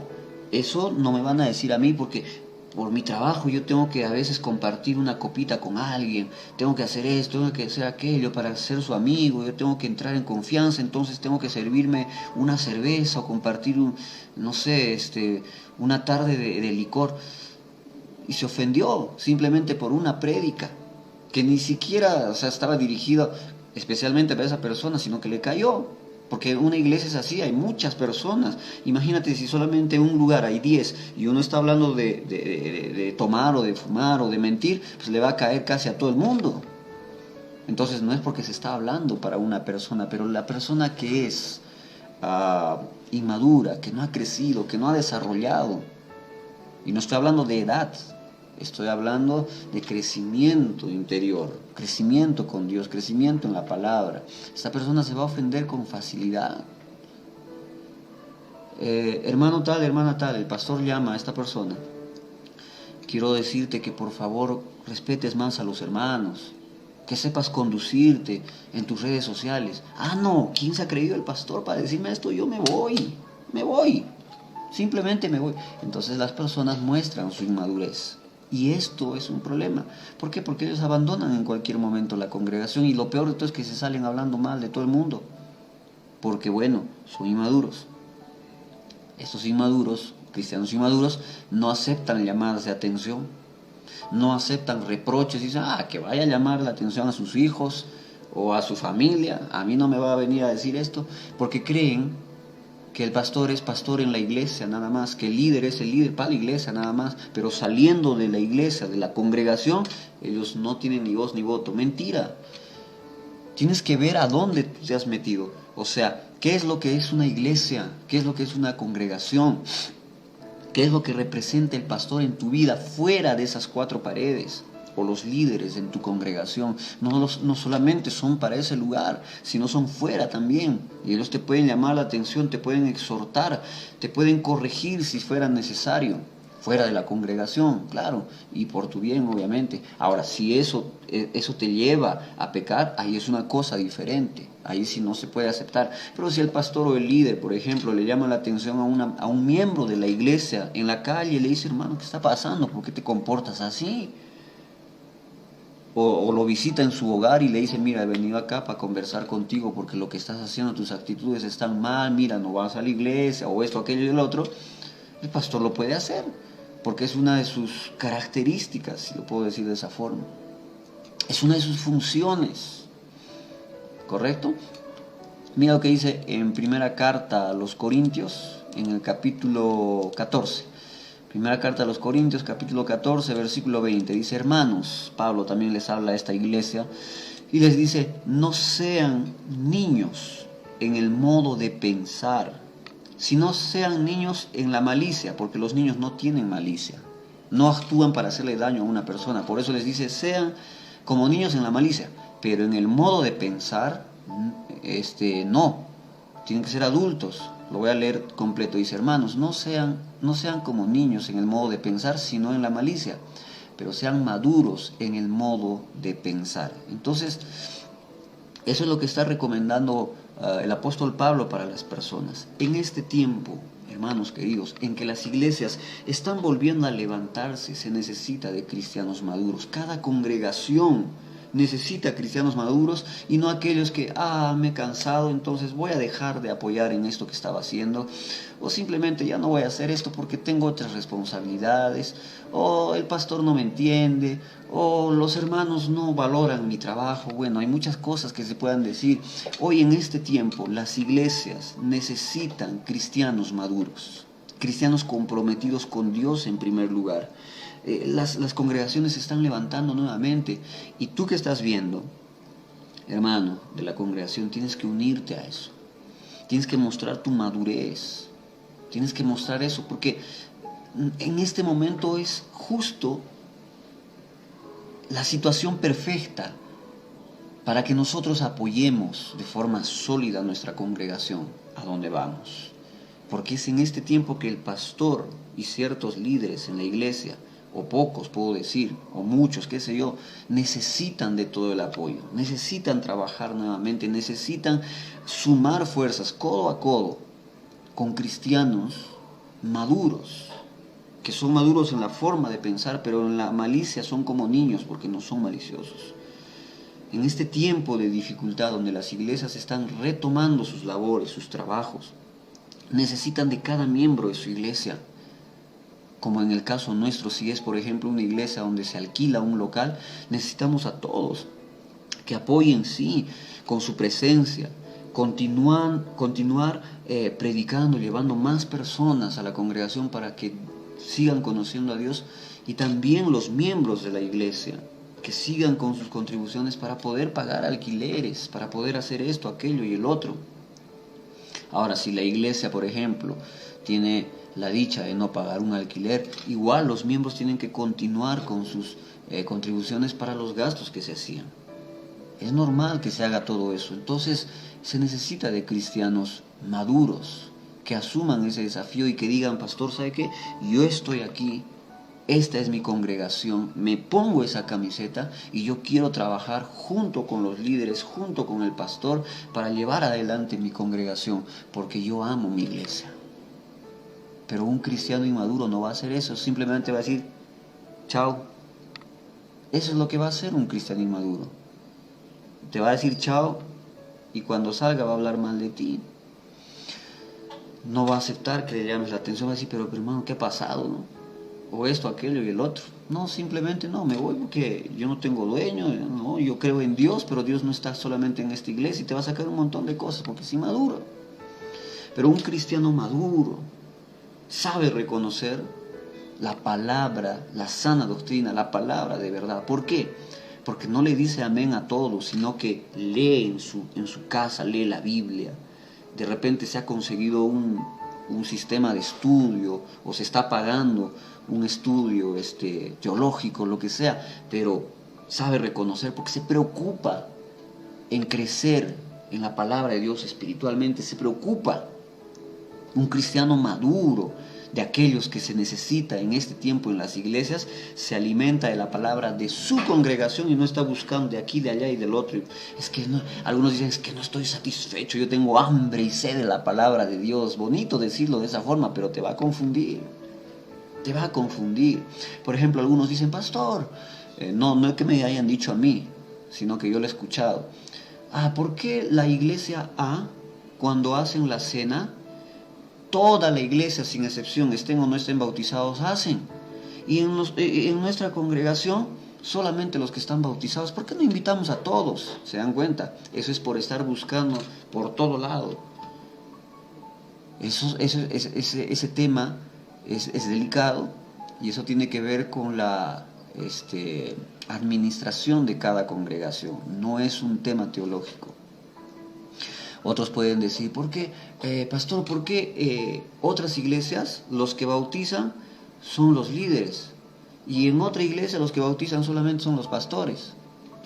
eso no me van a decir a mí porque por mi trabajo yo tengo que a veces compartir una copita con alguien, tengo que hacer esto, tengo que hacer aquello para ser su amigo, yo tengo que entrar en confianza, entonces tengo que servirme una cerveza o compartir una tarde de licor. Y se ofendió simplemente por una prédica que ni siquiera estaba dirigida especialmente para esa persona, sino que le cayó. Porque una iglesia es así, hay muchas personas. Imagínate si solamente en un lugar hay 10 y uno está hablando de tomar o de fumar o de mentir, pues le va a caer casi a todo el mundo. Entonces no es porque se está hablando para una persona, pero la persona que es inmadura, que no ha crecido, que no ha desarrollado, y no estoy hablando de edad, estoy hablando de crecimiento interior, crecimiento con Dios, crecimiento en la palabra. Esta persona se va a ofender con facilidad. Hermano tal, hermana tal, el pastor llama a esta persona. Quiero decirte que por favor respetes más a los hermanos, que sepas conducirte en tus redes sociales. No, ¿quién se ha creído el pastor para decirme esto? Yo me voy, simplemente me voy. Entonces las personas muestran su inmadurez. Y esto es un problema. ¿Por qué? Porque ellos abandonan en cualquier momento la congregación y lo peor de todo es que se salen hablando mal de todo el mundo. Porque son inmaduros. Estos inmaduros, cristianos inmaduros, no aceptan llamadas de atención. No aceptan reproches. Dicen, que vaya a llamar la atención a sus hijos o a su familia. A mí no me va a venir a decir esto. Porque creen que el pastor es pastor en la iglesia nada más, que el líder es el líder para la iglesia nada más, pero saliendo de la iglesia, de la congregación, ellos no tienen ni voz ni voto. Mentira. Tienes que ver a dónde tú te has metido. O sea, ¿qué es lo que es una iglesia? ¿Qué es lo que es una congregación? ¿Qué es lo que representa el pastor en tu vida fuera de esas 4 paredes? O los líderes en tu congregación, no solamente son para ese lugar, sino son fuera también. Y ellos te pueden llamar la atención, te pueden exhortar, te pueden corregir si fuera necesario, fuera de la congregación, claro, y por tu bien obviamente. Ahora, si eso te lleva a pecar, ahí es una cosa diferente, ahí sí no se puede aceptar. Pero si el pastor o el líder, por ejemplo, le llama la atención a un miembro de la iglesia en la calle y le dice, hermano, ¿qué está pasando? ¿Por qué te comportas así? O lo visita en su hogar y le dice, mira, he venido acá para conversar contigo porque lo que estás haciendo, tus actitudes están mal, mira, no vas a la iglesia, o esto, aquello y el otro. El pastor lo puede hacer, porque es una de sus características, si lo puedo decir de esa forma. Es una de sus funciones, ¿correcto? Mira lo que dice en primera carta a los Corintios, en el capítulo 14. Primera carta a los Corintios, capítulo 14, versículo 20. Dice, hermanos, Pablo también les habla a esta iglesia y les dice, no sean niños en el modo de pensar, sino sean niños en la malicia, porque los niños no tienen malicia, no actúan para hacerle daño a una persona. Por eso les dice, sean como niños en la malicia, pero en el modo de pensar, no, tienen que ser adultos. Lo voy a leer completo. Dice, hermanos, no sean como niños en el modo de pensar, sino en la malicia. pero sean maduros en el modo de pensar. Entonces, eso es lo que está recomendando el apóstol Pablo para las personas. En este tiempo, hermanos queridos, en que las iglesias están volviendo a levantarse, se necesita de cristianos maduros. Cada congregación necesita cristianos maduros y no aquellos que, me he cansado, entonces voy a dejar de apoyar en esto que estaba haciendo, o simplemente ya no voy a hacer esto porque tengo otras responsabilidades, o el pastor no me entiende, o los hermanos no valoran mi trabajo. Bueno, hay muchas cosas que se puedan decir. Hoy en este tiempo las iglesias necesitan cristianos maduros, cristianos comprometidos con Dios en primer lugar. Las congregaciones se están levantando nuevamente y tú que estás viendo, hermano de la congregación, tienes que unirte a eso. Tienes que mostrar tu madurez. Tienes que mostrar eso porque en este momento es justo la situación perfecta para que nosotros apoyemos de forma sólida nuestra congregación a donde vamos. Porque es en este tiempo que el pastor y ciertos líderes en la iglesia, o pocos puedo decir, o muchos, qué sé yo, necesitan de todo el apoyo, necesitan trabajar nuevamente, necesitan sumar fuerzas codo a codo con cristianos maduros, que son maduros en la forma de pensar, pero en la malicia son como niños porque no son maliciosos. En este tiempo de dificultad donde las iglesias están retomando sus labores, sus trabajos, necesitan de cada miembro de su iglesia. Como en el caso nuestro, si es por ejemplo una iglesia donde se alquila un local, necesitamos a todos que apoyen, sí, con su presencia, continuar predicando, llevando más personas a la congregación para que sigan conociendo a Dios, y también los miembros de la iglesia que sigan con sus contribuciones para poder pagar alquileres, para poder hacer esto, aquello y el otro. Ahora, si la iglesia, por ejemplo, tiene la dicha de no pagar un alquiler, igual los miembros tienen que continuar con sus contribuciones para los gastos que se hacían. Es normal que se haga todo eso. Entonces se necesita de cristianos maduros que asuman ese desafío y que digan: pastor, ¿sabe qué? Yo estoy aquí, esta es mi congregación, me pongo esa camiseta y yo quiero trabajar junto con los líderes, junto con el pastor, para llevar adelante mi congregación, porque yo amo mi iglesia. Pero un cristiano inmaduro no va a hacer eso, simplemente va a decir: chao. Eso es lo que va a hacer un cristiano inmaduro. Te va a decir chao y cuando salga va a hablar mal de ti. No va a aceptar que le llames la atención, va a decir: pero hermano, ¿qué ha pasado, no? O esto, aquello y el otro. No, simplemente no, me voy porque yo no tengo dueño, no, yo creo en Dios, pero Dios no está solamente en esta iglesia, y te va a sacar un montón de cosas porque es inmaduro. Pero un cristiano maduro sabe reconocer la palabra, la sana doctrina, la palabra de verdad. ¿Por qué? Porque no le dice amén a todos, sino que lee en su casa, lee la Biblia. De repente se ha conseguido un sistema de estudio, o se está pagando un estudio teológico, lo que sea, pero sabe reconocer porque se preocupa en crecer en la palabra de Dios espiritualmente, se preocupa. Un cristiano maduro, de aquellos que se necesita en este tiempo en las iglesias, se alimenta de la palabra de su congregación y no está buscando de aquí, de allá y del otro. Es que no, algunos dicen: es que no estoy satisfecho, yo tengo hambre y sed de la palabra de Dios. Bonito decirlo de esa forma, pero te va a confundir. Te va a confundir. Por ejemplo, algunos dicen: pastor, no es que me hayan dicho a mí, sino que yo lo he escuchado. ¿Por qué la iglesia A, cuando hacen la cena, toda la iglesia, sin excepción, estén o no estén bautizados, hacen? Y en nuestra congregación, solamente los que están bautizados. ¿Por qué no invitamos a todos? ¿Se dan cuenta? Eso es por estar buscando por todo lado. Ese tema es delicado, y eso tiene que ver con la administración de cada congregación. No es un tema teológico. Otros pueden decir: ¿por qué, pastor, por qué otras iglesias los que bautizan son los líderes, y en otra iglesia los que bautizan solamente son los pastores?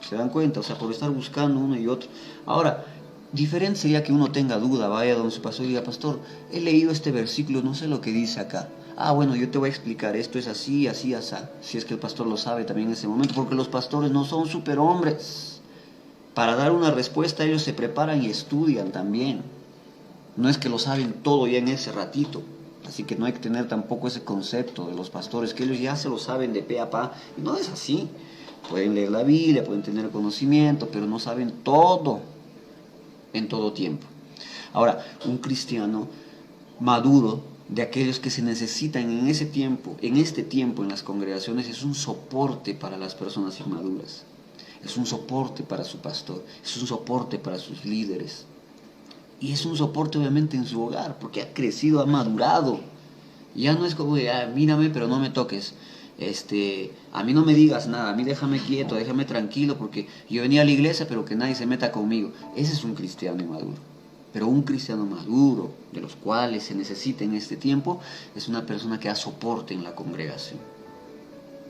¿Se dan cuenta? O sea, por estar buscando uno y otro. Ahora, diferente sería que uno tenga duda, vaya donde su pastor y diga: pastor, he leído este versículo, no sé lo que dice acá. bueno, yo te voy a explicar, esto es así, así, así. Si es que el pastor lo sabe también en ese momento, porque los pastores no son superhombres. Para dar una respuesta ellos se preparan y estudian también. No es que lo saben todo ya en ese ratito. Así que no hay que tener tampoco ese concepto de los pastores, que ellos ya se lo saben de pe a pa. Y no es así. Pueden leer la Biblia, pueden tener conocimiento, pero no saben todo en todo tiempo. Ahora, un cristiano maduro, de aquellos que se necesitan en ese tiempo, en este tiempo en las congregaciones, es un soporte para las personas inmaduras. Es un soporte para su pastor, es un soporte para sus líderes. Y es un soporte obviamente en su hogar, porque ha crecido, ha madurado. Ya no es como de, mírame pero no me toques. A mí no me digas nada, a mí déjame quieto, déjame tranquilo, porque yo venía a la iglesia pero que nadie se meta conmigo. Ese es un cristiano inmaduro. Pero un cristiano maduro, de los cuales se necesita en este tiempo, es una persona que da soporte en la congregación.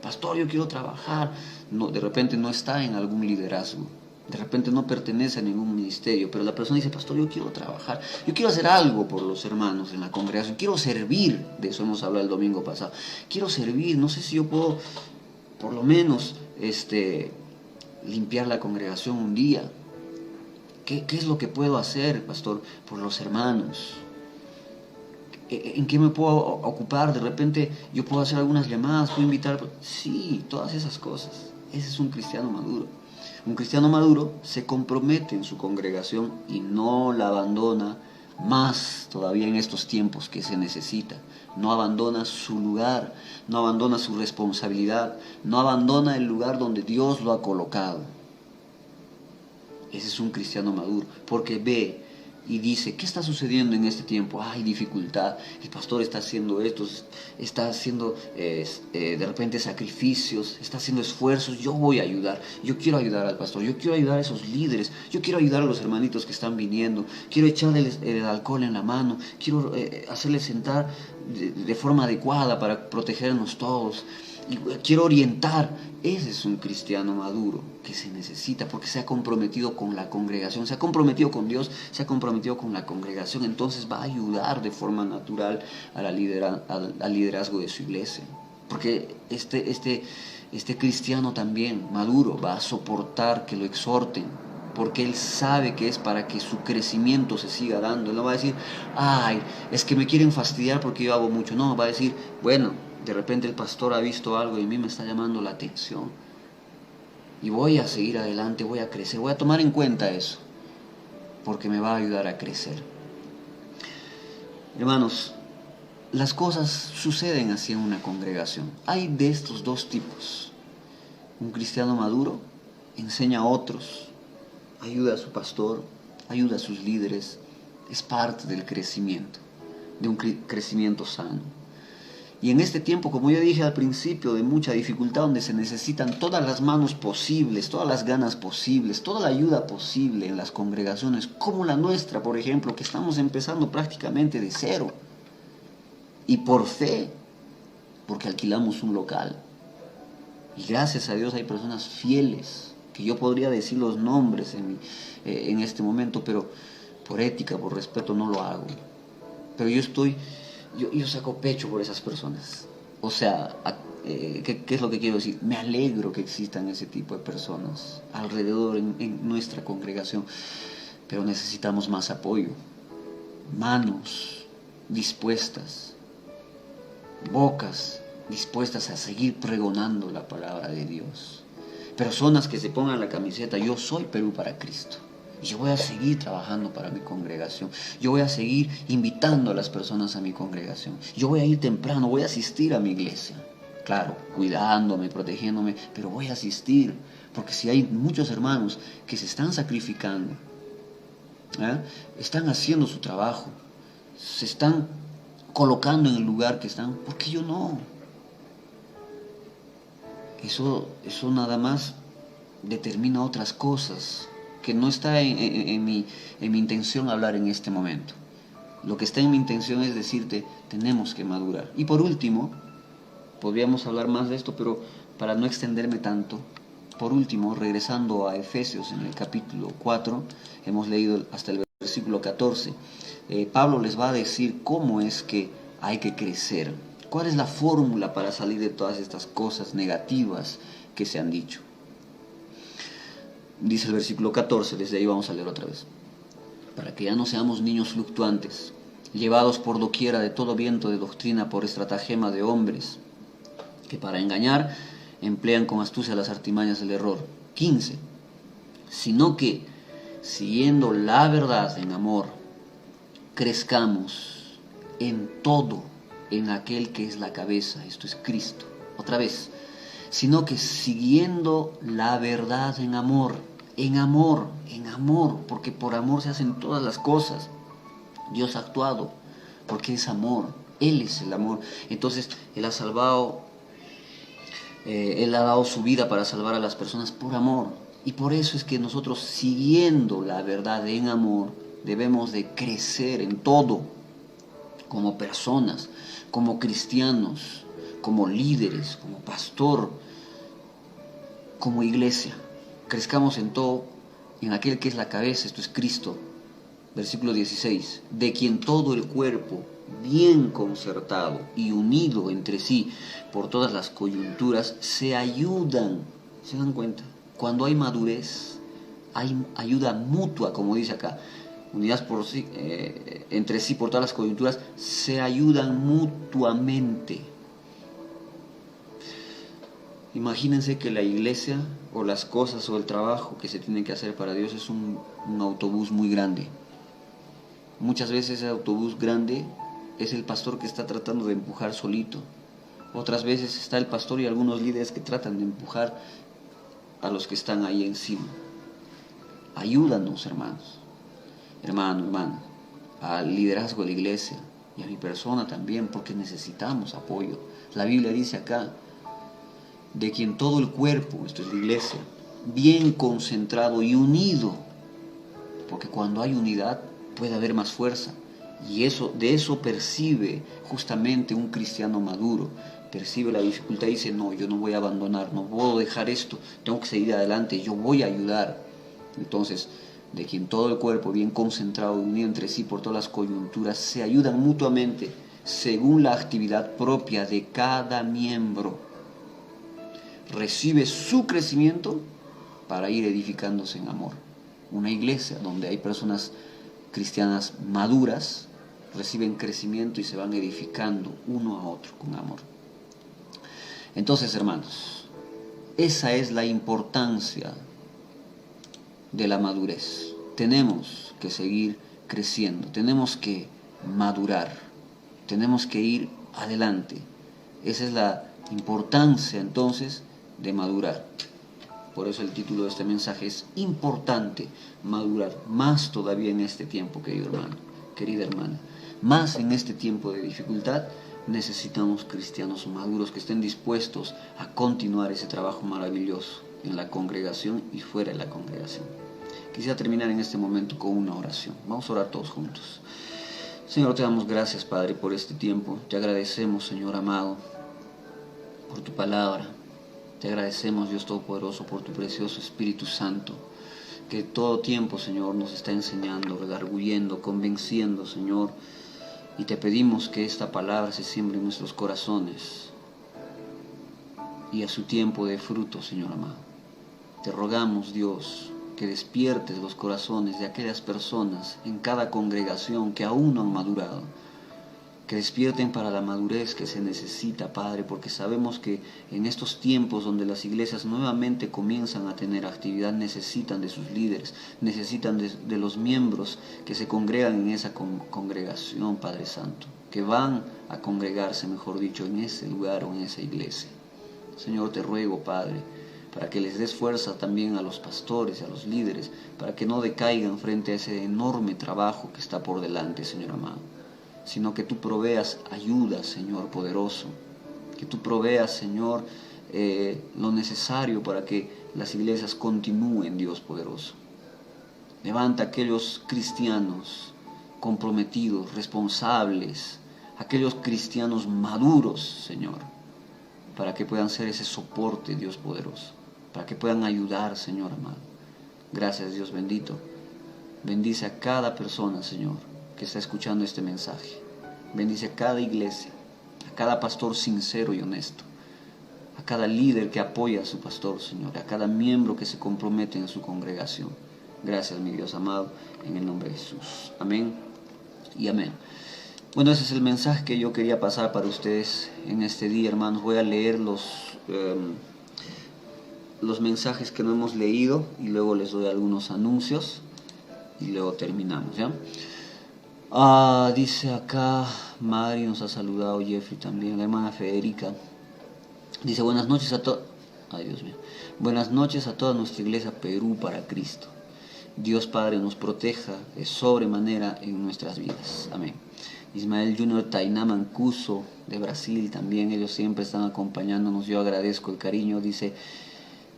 Pastor, yo quiero trabajar. No, de repente no está en algún liderazgo. De repente no pertenece a ningún ministerio, pero la persona dice, pastor, yo quiero trabajar, yo quiero hacer algo por los hermanos en la congregación, quiero servir, de eso hemos hablado el domingo pasado, quiero servir, no sé si yo puedo, por lo menos, limpiar la congregación un día. ¿Qué es lo que puedo hacer, pastor, por los hermanos? ¿En qué me puedo ocupar? De repente yo puedo hacer algunas llamadas, puedo invitar, sí, todas esas cosas. Ese es un cristiano maduro. Un cristiano maduro se compromete en su congregación y no la abandona, más todavía en estos tiempos que se necesita. No abandona su lugar, no abandona su responsabilidad, no abandona el lugar donde Dios lo ha colocado. Ese es un cristiano maduro, porque ve y dice, ¿qué está sucediendo en este tiempo? Hay dificultad, el pastor está haciendo esto, está haciendo de repente sacrificios, está haciendo esfuerzos, yo voy a ayudar, yo quiero ayudar al pastor, yo quiero ayudar a esos líderes, yo quiero ayudar a los hermanitos que están viniendo, quiero echarles el alcohol en la mano, quiero hacerles sentar de forma adecuada para protegernos todos. Y quiero orientar. Ese es un cristiano maduro que se necesita porque se ha comprometido con la congregación, se ha comprometido con Dios, se ha comprometido con la congregación, entonces va a ayudar de forma natural al liderazgo de su iglesia. Porque este cristiano también maduro va a soportar que lo exhorten, porque él sabe que es para que su crecimiento se siga dando. Él no va a decir, es que me quieren fastidiar porque yo hago mucho. No, va a decir, bueno, de repente el pastor ha visto algo y a mí me está llamando la atención. Y voy a seguir adelante, voy a crecer, voy a tomar en cuenta eso, porque me va a ayudar a crecer. Hermanos, las cosas suceden así en una congregación. Hay de estos dos tipos. Un cristiano maduro enseña a otros, ayuda a su pastor, ayuda a sus líderes, es parte del crecimiento, de un crecimiento sano. Y en este tiempo, como yo dije al principio, de mucha dificultad, donde se necesitan todas las manos posibles, todas las ganas posibles, toda la ayuda posible en las congregaciones, como la nuestra, por ejemplo, que estamos empezando prácticamente de cero. Y por fe, porque alquilamos un local. Y gracias a Dios hay personas fieles, que yo podría decir los nombres en este momento, pero por ética, por respeto no lo hago. Pero yo saco pecho por esas personas. O sea, ¿qué es lo que quiero decir? Me alegro que existan ese tipo de personas alrededor en nuestra congregación, pero necesitamos más apoyo, manos dispuestas, bocas dispuestas a seguir pregonando la palabra de Dios, personas que se pongan la camiseta, yo soy Perú para Cristo. Yo voy a seguir trabajando para mi congregación. Yo voy a seguir invitando a las personas a mi congregación. Yo voy a ir temprano, voy a asistir a mi iglesia. Claro, cuidándome, protegiéndome, pero voy a asistir. Porque si hay muchos hermanos que se están sacrificando, están haciendo su trabajo, se están colocando en el lugar que están, ¿por qué yo no? Eso nada más determina otras cosas que no está en mi intención hablar en este momento. Lo que está en mi intención es decirte, tenemos que madurar. Y por último, podríamos hablar más de esto, pero para no extenderme tanto, por último, regresando a Efesios en el capítulo 4, hemos leído hasta el versículo 14, Pablo les va a decir cómo es que hay que crecer, ¿Cuál es la fórmula para salir de todas estas cosas negativas que se han dicho? Dice el versículo 14, desde ahí vamos a leer otra vez. Para que ya no seamos niños fluctuantes, llevados por doquiera de todo viento de doctrina por estratagema de hombres, que para engañar emplean con astucia las artimañas del error. 15. Sino que, siguiendo la verdad en amor, crezcamos en todo en aquel que es la cabeza, esto es Cristo. Otra vez, sino que siguiendo la verdad en amor, porque por amor se hacen todas las cosas. Dios ha actuado porque es amor, Él es el amor. Entonces Él ha salvado, Él ha dado su vida para salvar a las personas por amor. Y por eso es que nosotros, siguiendo la verdad en amor, debemos de crecer en todo, como personas, como cristianos, como líderes, como pastor, como iglesia. Crezcamos en todo, en aquel que es la cabeza, esto es Cristo. Versículo 16, de quien todo el cuerpo, bien concertado y unido entre sí por todas las coyunturas, se ayudan. ¿Se dan cuenta? Cuando hay madurez, hay ayuda mutua, como dice acá. Unidas por sí, entre sí por todas las coyunturas, se ayudan mutuamente. Imagínense que la iglesia, o las cosas, o el trabajo que se tiene que hacer para Dios es un autobús muy grande. Muchas veces ese autobús grande es el pastor que está tratando de empujar solito. Otras veces está el pastor y algunos líderes que tratan de empujar a los que están ahí encima. Ayúdanos, hermanos, hermano, al liderazgo de la iglesia y a mi persona también, porque necesitamos apoyo. La Biblia dice acá, de quien todo el cuerpo, esto es la iglesia, bien concentrado y unido, porque cuando hay unidad puede haber más fuerza, y de eso percibe justamente un cristiano maduro. Percibe la dificultad y dice, no, yo no voy a abandonar, no puedo dejar esto, tengo que seguir adelante, yo voy a ayudar. Entonces, de quien todo el cuerpo, bien concentrado y unido entre sí por todas las coyunturas, se ayudan mutuamente según la actividad propia de cada miembro. Recibe su crecimiento para ir edificándose en amor. Una iglesia donde hay personas cristianas maduras reciben crecimiento y se van edificando uno a otro con amor. Entonces, hermanos, esa es la importancia de la madurez. Tenemos que seguir creciendo, tenemos que madurar, tenemos que ir adelante. Esa es la importancia entonces de madurar. Por eso el título de este mensaje es importante madurar, más todavía en este tiempo, querido hermano, querida hermana. Más en este tiempo de dificultad necesitamos cristianos maduros que estén dispuestos a continuar ese trabajo maravilloso en la congregación y fuera de la congregación. Quisiera terminar en este momento con una oración. Vamos a orar todos juntos. Señor, te damos gracias, Padre, por este tiempo. Te agradecemos, Señor amado, por tu palabra. Te agradecemos, Dios Todopoderoso, por tu precioso Espíritu Santo, que todo tiempo, Señor, nos está enseñando, redarguyendo, convenciendo, Señor. Y te pedimos que esta palabra se siembre en nuestros corazones y a su tiempo dé fruto, Señor amado. Te rogamos, Dios, que despiertes los corazones de aquellas personas en cada congregación que aún no han madurado. Que despierten para la madurez que se necesita, Padre, porque sabemos que en estos tiempos donde las iglesias nuevamente comienzan a tener actividad, necesitan de sus líderes, necesitan de los miembros que se congregan en esa congregación, Padre Santo, que van a congregarse, mejor dicho, en ese lugar o en esa iglesia. Señor, te ruego, Padre, para que les des fuerza también a los pastores y a los líderes, para que no decaigan frente a ese enorme trabajo que está por delante, Señor amado, sino que tú proveas ayuda, Señor poderoso, que tú proveas, Señor, lo necesario para que las iglesias continúen, Dios poderoso. Levanta a aquellos cristianos comprometidos, responsables, aquellos cristianos maduros, Señor, para que puedan ser ese soporte, Dios poderoso, para que puedan ayudar, Señor amado. Gracias, Dios bendito. Bendice a cada persona, Señor, que está escuchando este mensaje. Bendice a cada iglesia, a cada pastor sincero y honesto, a cada líder que apoya a su pastor, Señor, a cada miembro que se compromete en su congregación. Gracias, mi Dios amado, en el nombre de Jesús. Amén y amén. Bueno, ese es el mensaje que yo quería pasar para ustedes en este día, hermanos. Voy a leer los mensajes que no hemos leído y luego les doy algunos anuncios y luego terminamos, ¿ya? Dice acá, Mari nos ha saludado, Jeffrey también, la hermana Federica. Dice, buenas noches a todos. Ay, Dios mío. Buenas noches a toda nuestra iglesia Perú para Cristo. Dios Padre nos proteja de sobremanera en nuestras vidas. Amén. Ismael Junior Tainá Mancuso de Brasil también, ellos siempre están acompañándonos. Yo agradezco el cariño. Dice,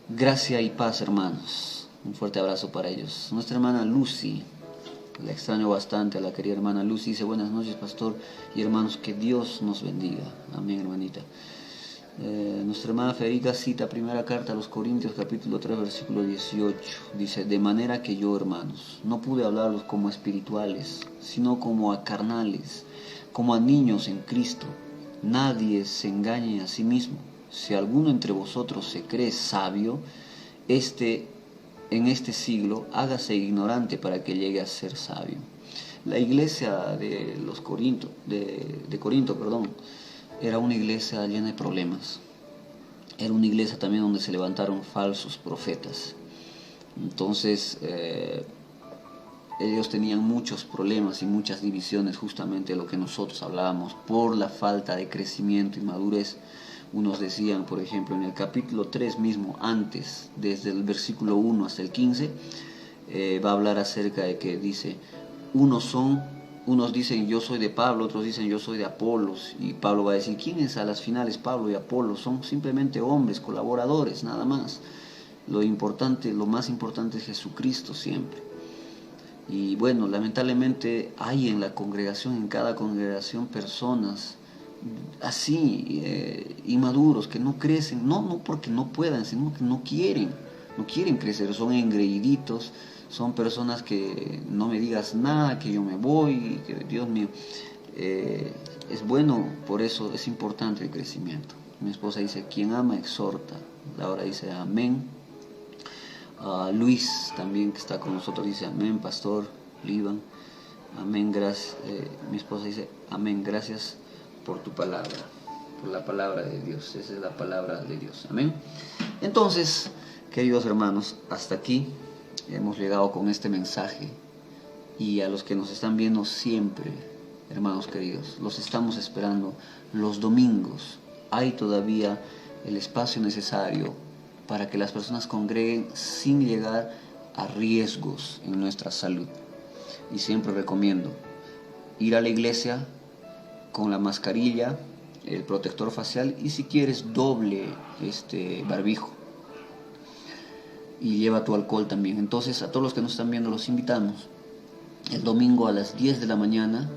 gracia y paz, hermanos. Un fuerte abrazo para ellos. Nuestra hermana Lucy, la extraño bastante a la querida hermana Lucy. Dice, buenas noches, pastor y hermanos, que Dios nos bendiga. Amén, hermanita. Nuestra hermana Federica cita primera carta a los Corintios, capítulo 3, versículo 18. Dice, de manera que yo, hermanos, no pude hablarlos como espirituales, sino como a carnales, como a niños en Cristo. Nadie se engañe a sí mismo. Si alguno entre vosotros se cree sabio, en este siglo hágase ignorante para que llegue a ser sabio. La iglesia de los Corinto, de Corinto, era una iglesia llena de problemas. Era una iglesia también donde se levantaron falsos profetas. Entonces, ellos tenían muchos problemas y muchas divisiones, justamente de lo que nosotros hablábamos, por la falta de crecimiento y madurez. Unos decían, por ejemplo, en el capítulo 3 mismo, antes, desde el versículo 1 hasta el 15, va a hablar acerca de que dice, unos dicen yo soy de Pablo, otros dicen yo soy de Apolos, y Pablo va a decir, ¿quiénes a las finales Pablo y Apolos? Son simplemente hombres, colaboradores, nada más. Lo más importante es Jesucristo siempre. Y bueno, lamentablemente hay en la congregación, en cada congregación, personas así, inmaduros, que no crecen, no porque no puedan, sino que no quieren crecer, son engreíditos. Son personas que no me digas nada, que yo me voy, que Dios mío. Es bueno, por eso es importante el crecimiento. Mi esposa dice, quien ama exhorta. Laura dice, amén. Luis también, que está con nosotros, dice, amén, pastor. Liban, amén, gracias. Mi esposa dice, amén, gracias por tu palabra, por la palabra de Dios. Esa es la palabra de Dios, amén. Entonces, queridos hermanos, hasta aquí hemos llegado con este mensaje, y a los que nos están viendo siempre, hermanos queridos, los estamos esperando los domingos. Hay todavía el espacio necesario para que las personas congreguen sin llegar a riesgos en nuestra salud. Y siempre recomiendo ir a la iglesia con la mascarilla, el protector facial, y si quieres doble barbijo. Y lleva tu alcohol también. Entonces, a todos los que nos están viendo, los invitamos el domingo a las 10 de la mañana,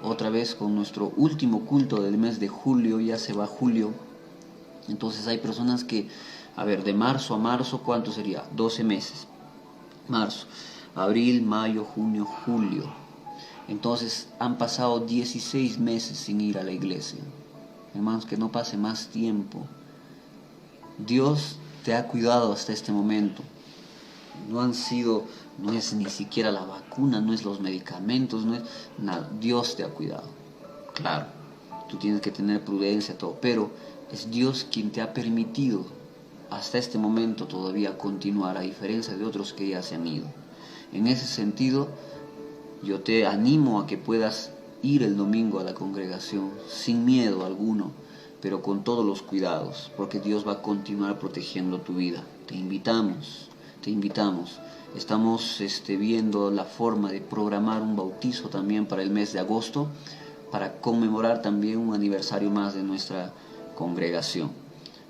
otra vez con nuestro último culto del mes de julio. Ya se va julio. Entonces hay personas que, de marzo a marzo, ¿cuánto sería? 12 meses. Marzo, abril, mayo, junio, julio. Entonces han pasado 16 meses sin ir a la iglesia. Hermanos, que no pase más tiempo. Dios te ha cuidado hasta este momento. No es ni siquiera la vacuna, no es los medicamentos, no es nada. Dios te ha cuidado. Claro, tú tienes que tener prudencia, todo, pero es Dios quien te ha permitido hasta este momento todavía continuar, a diferencia de otros que ya se han ido. En ese sentido, yo te animo a que puedas ir el domingo a la congregación sin miedo alguno, pero con todos los cuidados, porque Dios va a continuar protegiendo tu vida. Te invitamos. Estamos viendo la forma de programar un bautizo también para el mes de agosto, para conmemorar también un aniversario más de nuestra congregación.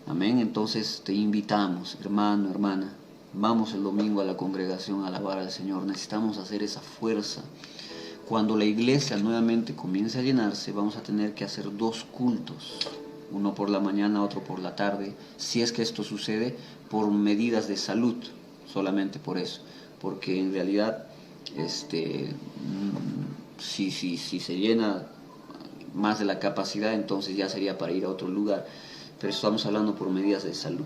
Amén. Entonces te invitamos, hermano, hermana, vamos el domingo a la congregación a alabar al Señor. Necesitamos hacer esa fuerza. Cuando la iglesia nuevamente comience a llenarse, vamos a tener que hacer 2 cultos. Uno por la mañana, otro por la tarde, si es que esto sucede por medidas de salud, solamente por eso, porque en realidad si se llena más de la capacidad, entonces ya sería para ir a otro lugar, pero estamos hablando por medidas de salud.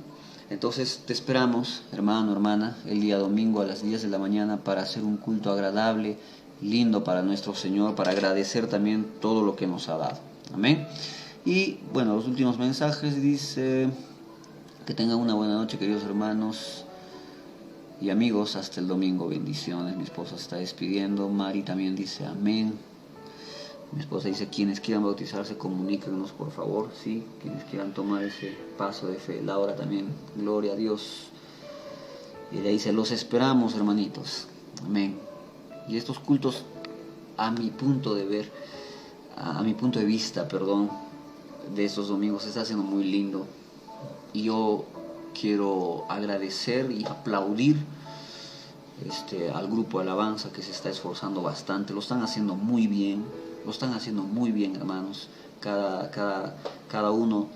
Entonces te esperamos, hermano, hermana, el día domingo a las 10 de la mañana para hacer un culto agradable, lindo para nuestro Señor, para agradecer también todo lo que nos ha dado. Amén. Y bueno, los últimos mensajes dice: que tengan una buena noche, queridos hermanos y amigos, hasta el domingo, bendiciones. Mi esposa está despidiendo. Mari también dice amén. Mi esposa dice: quienes quieran bautizarse, comuníquenos por favor, sí, quienes quieran tomar ese paso de fe. Laura también, gloria a Dios. Y ella dice: los esperamos, hermanitos, amén. Y estos cultos, a mi punto de vista, de estos domingos, se está haciendo muy lindo. Y yo quiero agradecer y aplaudir al grupo de alabanza que se está esforzando bastante. Lo están haciendo muy bien, hermanos. Cada uno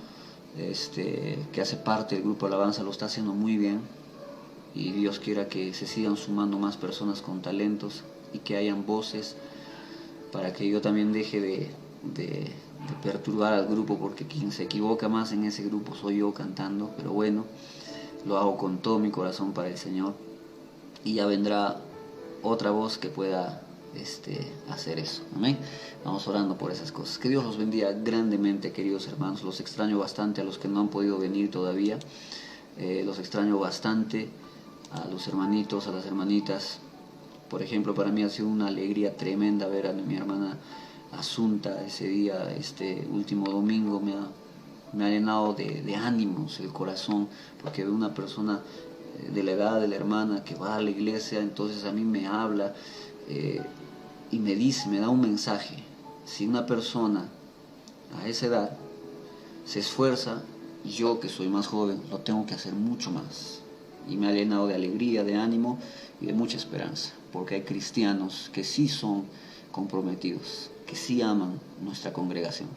que hace parte del grupo de alabanza lo está haciendo muy bien. Y Dios quiera que se sigan sumando más personas con talentos y que hayan voces para que yo también deje de perturbar al grupo, porque quien se equivoca más en ese grupo soy yo cantando. Pero bueno, lo hago con todo mi corazón para el Señor, y ya vendrá otra voz que pueda hacer eso. Amén. Vamos orando por esas cosas. Que Dios los bendiga grandemente, queridos hermanos. Los extraño bastante a los que no han podido venir todavía. Los extraño bastante a los hermanitos, a las hermanitas. Por ejemplo, para mí ha sido una alegría tremenda ver a mi hermana Asunta ese día, último domingo. Me ha llenado de ánimos el corazón, porque veo una persona de la edad de la hermana que va a la iglesia. Entonces a mí me habla y me dice, me da un mensaje: si una persona a esa edad se esfuerza, yo que soy más joven lo tengo que hacer mucho más. Y me ha llenado de alegría, de ánimo y de mucha esperanza, porque hay cristianos que sí son comprometidos, que sí aman nuestra congregación.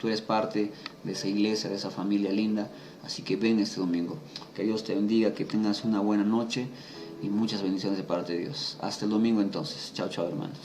Tú eres parte de esa iglesia, de esa familia linda, así que ven este domingo. Que Dios te bendiga, que tengas una buena noche y muchas bendiciones de parte de Dios. Hasta el domingo entonces. Chao, chao, hermanos.